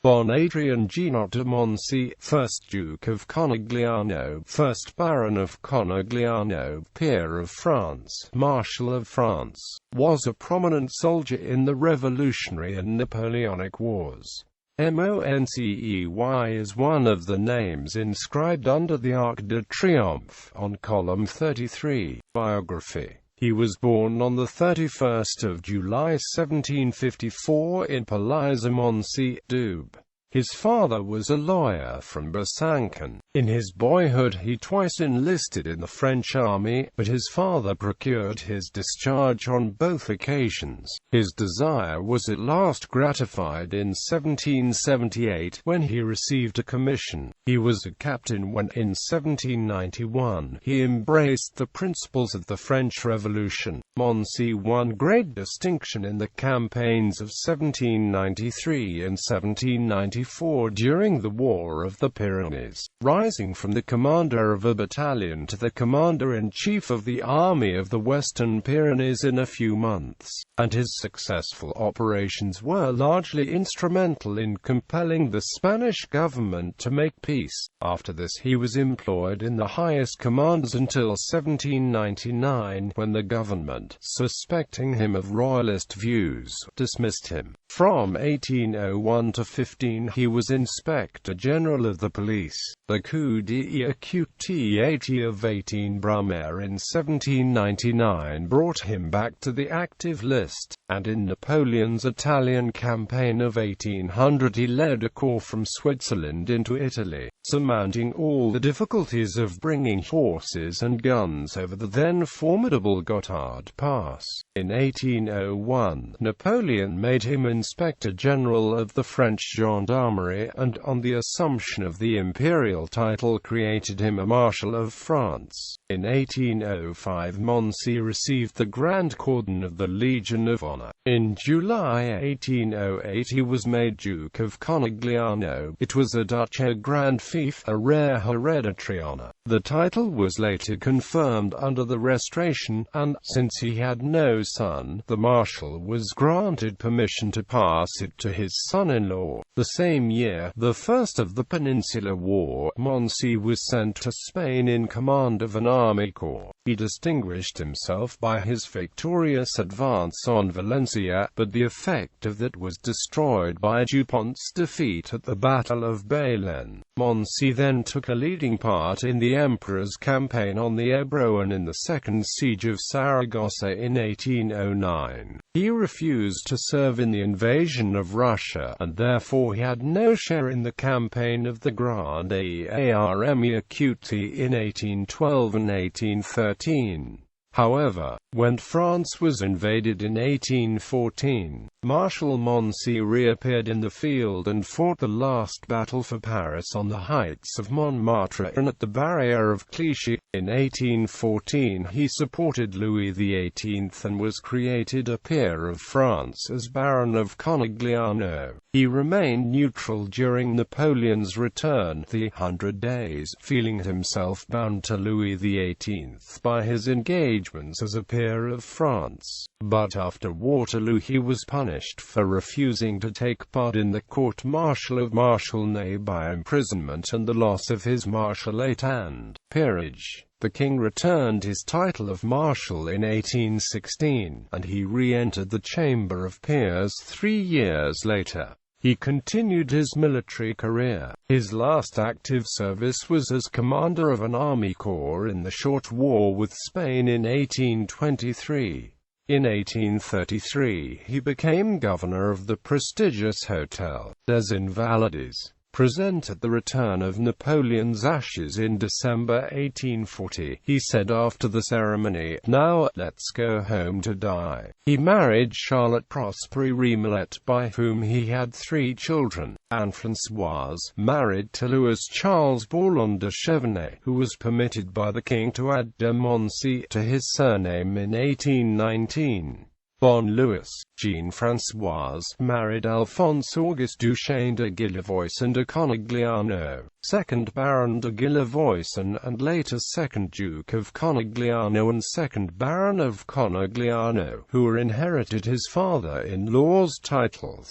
Bon-Adrien Jeannot de Moncey, 1st Duke of Conegliano, 1st Baron of Conegliano, Peer of France, Marshal of France, was a prominent soldier in the Revolutionary and Napoleonic Wars. Moncey is one of the names inscribed under the Arc de Triomphe, on column 33. Biography. He was born on the 31st of July 1754 in Wars.MONCEY, Doubs. His father was a lawyer from Besançon. In his boyhood he twice enlisted in the French army, but his father procured his discharge on both occasions. His desire was at last gratified in 1778, when he received a commission. He was a captain when, in 1791, he embraced the principles of the French Revolution. Moncey won great distinction in the campaigns of 1793 and 1794 during the War of the Pyrenees, rising from the commander of a battalion to the commander-in-chief of the Army of the Western Pyrenees in a few months, and his successful operations were largely instrumental in compelling the Spanish government to make peace. After this he was employed in the highest commands until 1799, when the government, suspecting him of royalist views, dismissed him. From 1801 to 15 he was Inspector General of the Police. The coup d'état of 18 Brumaire in 1799 brought him back to the active list, and in Napoleon's Italian campaign of 1800 he led a corps from Switzerland into Italy, surmounting all the difficulties of bringing horses and guns over the then formidable Gothard Pass. In 1801, Napoleon made him Inspector General of the French Gendarmerie, and on the assumption of the imperial title created him a Marshal of France. In 1805 Moncey received the Grand Cordon of the Legion of Honor. In July 1808 he was made Duke of Conegliano. It was a Dutch grand fief, a rare hereditary honor. The title was later confirmed under the Restoration, and, since he had no son, the Marshal was granted permission to pass it to his son-in-law. The same year, the first of the Peninsular War, Moncey was sent to Spain in command of an army corps. He distinguished himself by his victorious advance on Valencia, but the effect of that was destroyed by Dupont's defeat at the Battle of Belen. Moncey then took a leading part in the Emperor's campaign on the Ebro and in the Second Siege of Saragossa in 1809. He refused to serve in the invasion of Russia, and therefore he had no share in the campaign of the Grande Armée in 1812 and 1813. However, when France was invaded in 1814, Marshal Moncey reappeared in the field and fought the last battle for Paris on the heights of Montmartre and at the barrier of Clichy. In 1814 he supported Louis XVIII and was created a peer of France as Baron of Conegliano. He remained neutral during Napoleon's return, the 100 Days, feeling himself bound to Louis XVIII by his engagements as a peer of France. But after Waterloo he was punished for refusing to take part in the court-martial of Marshal Ney by imprisonment and the loss of his marshalate and peerage. The king returned his title of Marshal in 1816, and he re-entered the Chamber of Peers 3 years later. He continued his military career. His last active service was as commander of an army corps in the short war with Spain in 1823. In 1833, he became governor of the prestigious Hôtel des Invalides, present at the return of Napoleon's ashes in December 1840. He said after the ceremony, "Now, let's go home to die." He married Charlotte Prosperi Remoulette, by whom he had 3 children. Anne-Françoise, married to Louis Charles Bourlon de Chevenay, who was permitted by the king to add de Moncey to his surname in 1819. Bon Louis. Jean-Françoise married Alphonse Auguste Duchesne de Guillevoisin de Conegliano, 2nd Baron de Guillevoisin and later 2nd Duke of Conegliano and 2nd Baron of Conegliano, who inherited his father-in-law's titles.